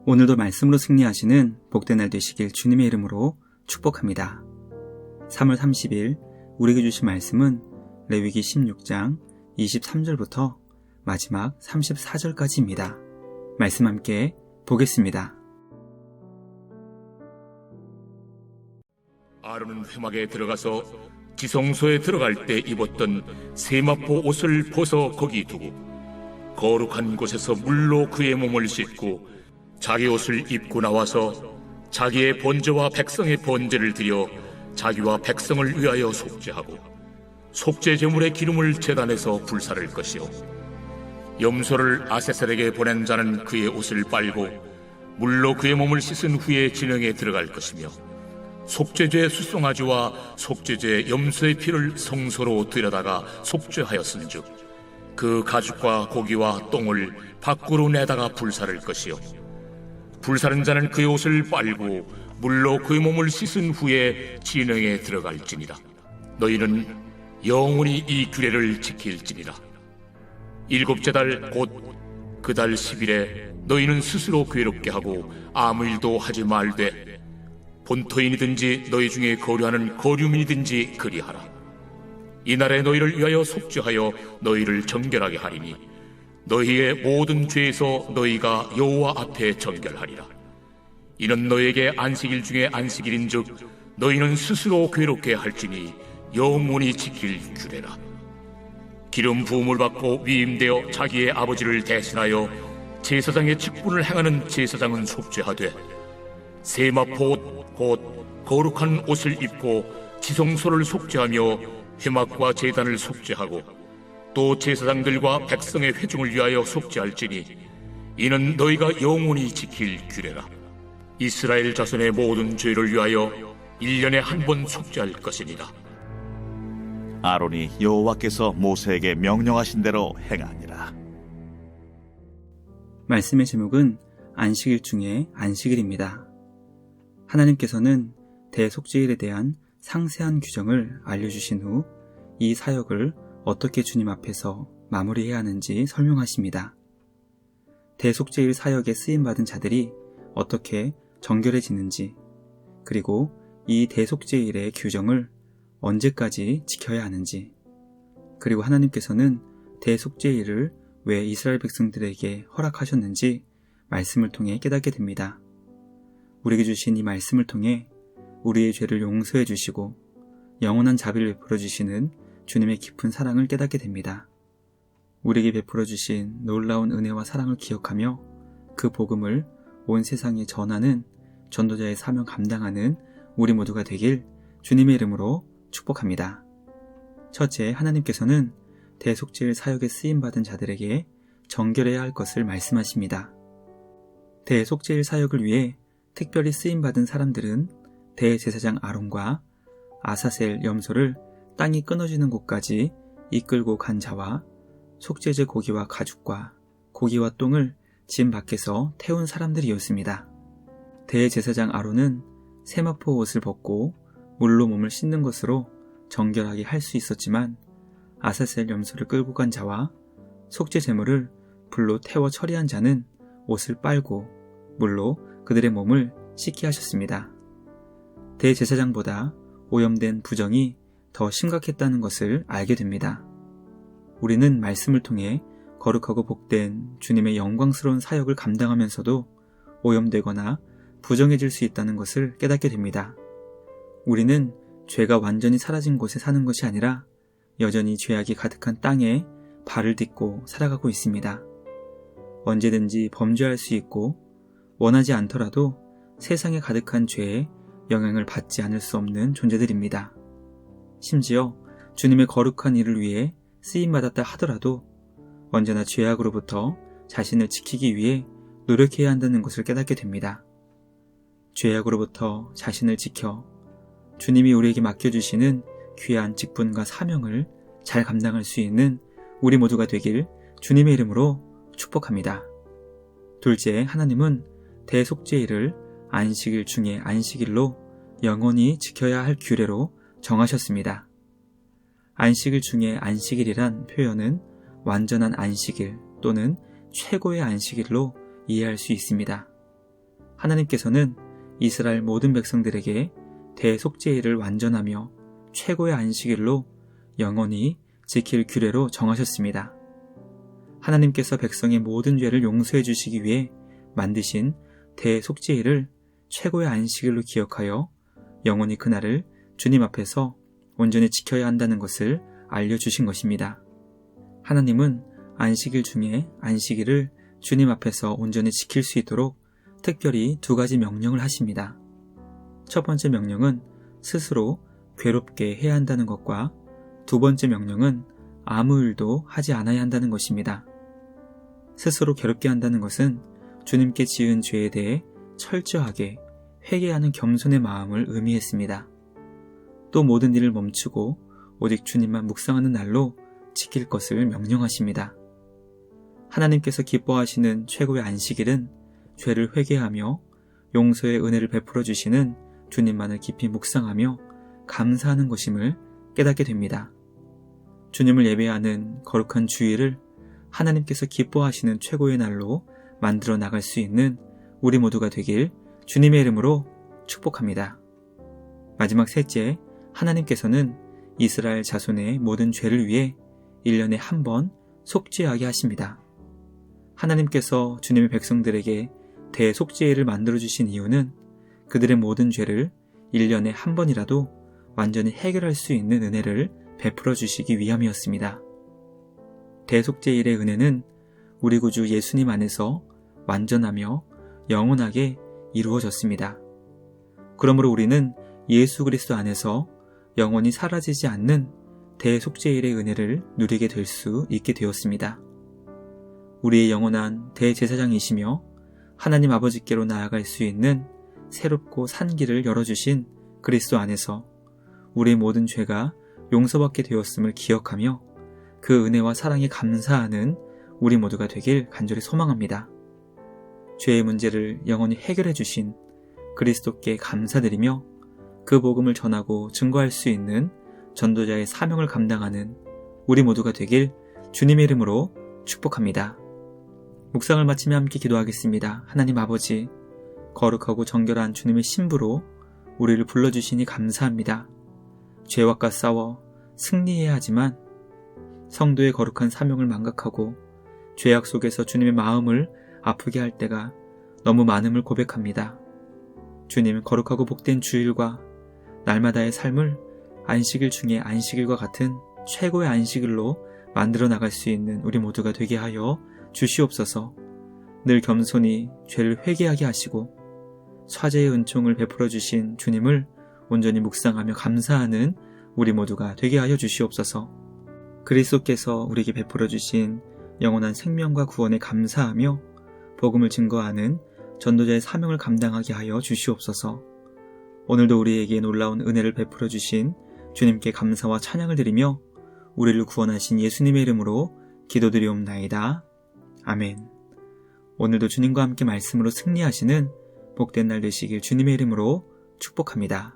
오늘도 말씀으로 승리하시는 복된 날 되시길 주님의 이름으로 축복합니다. 3월 30일 우리에게 주신 말씀은 레위기 16장 23절부터 마지막 34절까지입니다. 말씀 함께 보겠습니다. 아론은 회막에 들어가서 지성소에 들어갈 때 입었던 세마포 옷을 벗어 거기 두고 거룩한 곳에서 물로 그의 몸을 씻고 자기 옷을 입고 나와서 자기의 번제와 백성의 번제를 드려 자기와 백성을 위하여 속죄하고 속죄 제물의 기름을 제단에서 불사를 것이요 염소를 아세셀에게 보낸 자는 그의 옷을 빨고 물로 그의 몸을 씻은 후에 진영에 들어갈 것이며 속죄제 수송아지와 속죄제 염소의 피를 성소로 들여다가 속죄하였은즉 그 가죽과 고기와 똥을 밖으로 내다가 불사를 것이요 불사른 자는 그의 옷을 빨고 물로 그의 몸을 씻은 후에 진영에 들어갈지니라. 너희는 영원히 이 규례를 지킬지니라. 일곱째 달 곧 그 달 10일에 너희는 스스로 괴롭게 하고 아무 일도 하지 말되 본토인이든지 너희 중에 거류하는 거류민이든지 그리하라. 이날에 너희를 위하여 속죄하여 너희를 정결하게 하리니 너희의 모든 죄에서 너희가 여호와 앞에 정결하리라. 이는 너희에게 안식일 중에 안식일인즉 너희는 스스로 괴롭게 할지니 영원히 지킬 규례라. 기름 부음을 받고 위임되어 자기의 아버지를 대신하여 제사장의 직분을 행하는 제사장은 속죄하되 세마포 옷 곧 거룩한 옷을 입고 지성소를 속죄하며 회막과 제단을 속죄하고 또 제사장들과 백성의 회중을 위하여 속죄할지니 이는 너희가 영원히 지킬 규례라. 이스라엘 자손의 모든 죄를 위하여 1년에 한 번 속죄할 것이니라. 아론이 여호와께서 모세에게 명령하신 대로 행하니라. 말씀의 제목은 안식일 중에 안식일입니다. 하나님께서는 대속죄일에 대한 상세한 규정을 알려주신 후 이 사역을 어떻게 주님 앞에서 마무리해야 하는지 설명하십니다. 대속죄일 사역에 쓰임받은 자들이 어떻게 정결해지는지, 그리고 이 대속죄일의 규정을 언제까지 지켜야 하는지, 그리고 하나님께서는 대속죄일을 왜 이스라엘 백성들에게 허락하셨는지 말씀을 통해 깨닫게 됩니다. 우리에게 주신 이 말씀을 통해 우리의 죄를 용서해 주시고 영원한 자비를 베풀어 주시는 주님의 깊은 사랑을 깨닫게 됩니다. 우리에게 베풀어 주신 놀라운 은혜와 사랑을 기억하며 그 복음을 온 세상에 전하는 전도자의 사명 감당하는 우리 모두가 되길 주님의 이름으로 축복합니다. 첫째, 하나님께서는 대속죄일 사역에 쓰임받은 자들에게 정결해야 할 것을 말씀하십니다. 대속죄일 사역을 위해 특별히 쓰임받은 사람들은 대제사장 아론과 아사셀 염소를 땅이 끊어지는 곳까지 이끌고 간 자와 속죄제 고기와 가죽과 고기와 똥을 진 밖에서 태운 사람들이었습니다. 대제사장 아론은 세마포 옷을 벗고 물로 몸을 씻는 것으로 정결하게 할 수 있었지만 아사셀 염소를 끌고 간 자와 속죄 제물을 불로 태워 처리한 자는 옷을 빨고 물로 그들의 몸을 씻게 하셨습니다. 대제사장보다 오염된 부정이 더 심각했다는 것을 알게 됩니다. 우리는 말씀을 통해 거룩하고 복된 주님의 영광스러운 사역을 감당하면서도 오염되거나 부정해질 수 있다는 것을 깨닫게 됩니다. 우리는 죄가 완전히 사라진 곳에 사는 것이 아니라 여전히 죄악이 가득한 땅에 발을 딛고 살아가고 있습니다. 언제든지 범죄할 수 있고 원하지 않더라도 세상에 가득한 죄에 영향을 받지 않을 수 없는 존재들입니다. 심지어 주님의 거룩한 일을 위해 쓰임받았다 하더라도 언제나 죄악으로부터 자신을 지키기 위해 노력해야 한다는 것을 깨닫게 됩니다. 죄악으로부터 자신을 지켜 주님이 우리에게 맡겨주시는 귀한 직분과 사명을 잘 감당할 수 있는 우리 모두가 되길 주님의 이름으로 축복합니다. 둘째, 하나님은 대속죄일을 안식일 중에 안식일로 영원히 지켜야 할 규례로 정하셨습니다. 안식일 중에 안식일이란 표현은 완전한 안식일 또는 최고의 안식일로 이해할 수 있습니다. 하나님께서는 이스라엘 모든 백성들에게 대속죄일을 완전하며 최고의 안식일로 영원히 지킬 규례로 정하셨습니다. 하나님께서 백성의 모든 죄를 용서해 주시기 위해 만드신 대속죄일을 최고의 안식일로 기억하여 영원히 그날을 주님 앞에서 온전히 지켜야 한다는 것을 알려주신 것입니다. 하나님은 안식일 중에 안식일을 주님 앞에서 온전히 지킬 수 있도록 특별히 2가지 명령을 하십니다. 첫 번째 명령은 스스로 괴롭게 해야 한다는 것과 2번째 명령은 아무 일도 하지 않아야 한다는 것입니다. 스스로 괴롭게 한다는 것은 주님께 지은 죄에 대해 철저하게 회개하는 겸손의 마음을 의미했습니다. 또 모든 일을 멈추고 오직 주님만 묵상하는 날로 지킬 것을 명령하십니다. 하나님께서 기뻐하시는 최고의 안식일은 죄를 회개하며 용서의 은혜를 베풀어 주시는 주님만을 깊이 묵상하며 감사하는 것임을 깨닫게 됩니다. 주님을 예배하는 거룩한 주일을 하나님께서 기뻐하시는 최고의 날로 만들어 나갈 수 있는 우리 모두가 되길 주님의 이름으로 축복합니다. 마지막 셋째, 하나님께서는 이스라엘 자손의 모든 죄를 위해 1년에 한 번 속죄하게 하십니다. 하나님께서 주님의 백성들에게 대속죄일을 만들어주신 이유는 그들의 모든 죄를 1년에 한 번이라도 완전히 해결할 수 있는 은혜를 베풀어 주시기 위함이었습니다. 대속죄일의 은혜는 우리 구주 예수님 안에서 완전하며 영원하게 이루어졌습니다. 그러므로 우리는 예수 그리스도 안에서 영원히 사라지지 않는 대속죄일의 은혜를 누리게 될 수 있게 되었습니다. 우리의 영원한 대제사장이시며 하나님 아버지께로 나아갈 수 있는 새롭고 산 길을 열어주신 그리스도 안에서 우리의 모든 죄가 용서받게 되었음을 기억하며 그 은혜와 사랑에 감사하는 우리 모두가 되길 간절히 소망합니다. 죄의 문제를 영원히 해결해 주신 그리스도께 감사드리며 그 복음을 전하고 증거할 수 있는 전도자의 사명을 감당하는 우리 모두가 되길 주님의 이름으로 축복합니다. 묵상을 마치며 함께 기도하겠습니다. 하나님 아버지, 거룩하고 정결한 주님의 신부로 우리를 불러주시니 감사합니다. 죄악과 싸워 승리해야 하지만 성도의 거룩한 사명을 망각하고 죄악 속에서 주님의 마음을 아프게 할 때가 너무 많음을 고백합니다. 주님, 거룩하고 복된 주일과 날마다의 삶을 안식일 중에 안식일과 같은 최고의 안식일로 만들어 나갈 수 있는 우리 모두가 되게 하여 주시옵소서. 늘 겸손히 죄를 회개하게 하시고 사죄의 은총을 베풀어 주신 주님을 온전히 묵상하며 감사하는 우리 모두가 되게 하여 주시옵소서. 그리스도께서 우리에게 베풀어 주신 영원한 생명과 구원에 감사하며 복음을 증거하는 전도자의 사명을 감당하게 하여 주시옵소서. 오늘도 우리에게 놀라운 은혜를 베풀어 주신 주님께 감사와 찬양을 드리며 우리를 구원하신 예수님의 이름으로 기도드리옵나이다. 아멘. 오늘도 주님과 함께 말씀으로 승리하시는 복된 날 되시길 주님의 이름으로 축복합니다.